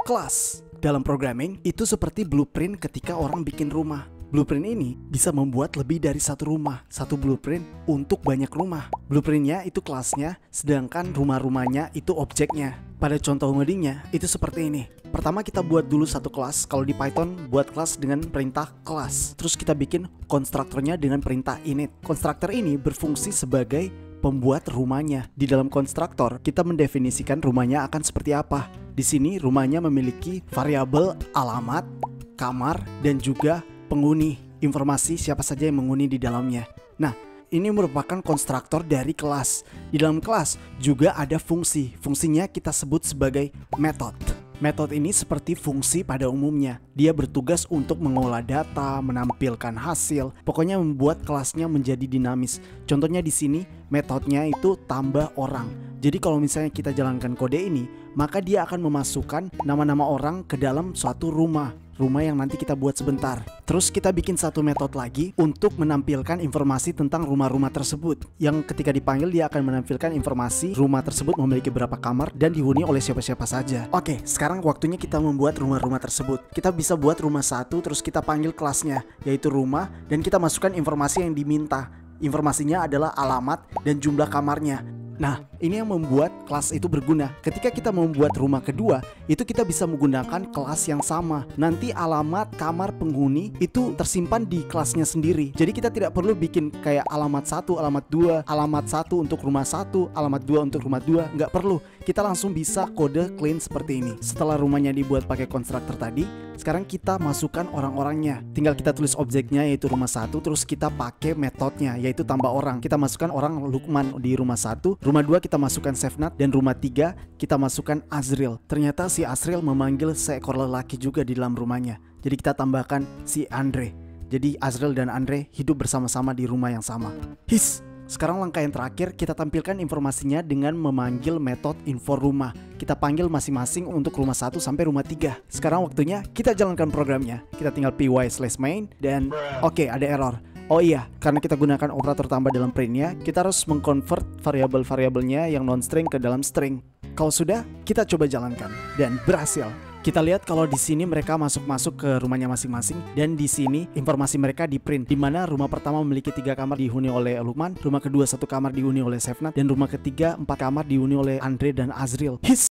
Kelas dalam programming itu seperti blueprint ketika orang bikin rumah. Blueprint ini bisa membuat lebih dari satu rumah, satu blueprint untuk banyak rumah. Blueprintnya itu kelasnya, sedangkan rumah-rumahnya itu objeknya. Pada contoh ngodingnya itu seperti ini. Pertama kita buat dulu satu kelas. Kalau di Python buat kelas dengan perintah kelas. Terus kita bikin konstruktornya dengan perintah init. Konstruktor ini berfungsi sebagai pembuat rumahnya. Di dalam konstruktor kita mendefinisikan rumahnya akan seperti apa. Di sini rumahnya memiliki variabel alamat, kamar, dan juga penghuni. Informasi siapa saja yang menghuni di dalamnya. Nah, ini merupakan konstruktor dari kelas. Di dalam kelas juga ada fungsi. Fungsinya kita sebut sebagai method. Method ini seperti fungsi pada umumnya. Dia bertugas untuk mengolah data, menampilkan hasil, pokoknya membuat kelasnya menjadi dinamis. Contohnya di sini, metodenya itu tambah orang. Jadi kalau misalnya kita jalankan kode ini, maka dia akan memasukkan nama-nama orang ke dalam suatu rumah yang nanti kita buat sebentar. Terus kita bikin satu metode lagi untuk menampilkan informasi tentang rumah-rumah tersebut, yang ketika dipanggil dia akan menampilkan informasi rumah tersebut memiliki berapa kamar dan dihuni oleh siapa-siapa saja. Oke, sekarang waktunya kita membuat rumah-rumah tersebut. Kita bisa buat rumah satu, terus kita panggil kelasnya, yaitu rumah, dan kita masukkan informasi yang diminta. Informasinya adalah alamat dan jumlah kamarnya. Nah, ini yang membuat kelas itu berguna. Ketika kita membuat rumah kedua, itu kita bisa menggunakan kelas yang sama. Nanti alamat, kamar, penghuni itu tersimpan di kelasnya sendiri. Jadi kita tidak perlu bikin kayak alamat 1, alamat 2, alamat 1 untuk rumah 1, alamat 2 untuk rumah 2. Nggak perlu. Kita langsung bisa kode clean seperti ini. Setelah rumahnya dibuat pakai konstruktor tadi, sekarang kita masukkan orang-orangnya. Tinggal kita tulis objeknya yaitu rumah 1, terus kita pakai metodenya yaitu tambah orang. Kita masukkan orang Lukman di rumah 1, rumah 2 kita masukkan Sefnat, dan rumah 3 kita masukkan Azril. Ternyata si Azril memanggil seekor lelaki juga di dalam rumahnya. Jadi kita tambahkan si Andre. Jadi Azril dan Andre hidup bersama-sama di rumah yang sama. Sekarang langkah yang terakhir, kita tampilkan informasinya dengan memanggil metode info rumah. Kita panggil masing-masing untuk rumah 1 sampai rumah 3. Sekarang waktunya kita jalankan programnya. Kita tinggal py/main dan oke, ada error. Oh iya, karena kita gunakan operator tambah dalam printnya, kita harus mengkonvert variabel-variabelnya yang non-string ke dalam string. Kalau sudah, kita coba jalankan dan berhasil. Kita lihat kalau di sini mereka masuk ke rumahnya masing-masing, dan di sini informasi mereka di print, di mana rumah pertama memiliki 3 kamar dihuni oleh Lukman, rumah kedua 1 kamar dihuni oleh Sefnat, dan rumah ketiga 4 kamar dihuni oleh Andre dan Azril.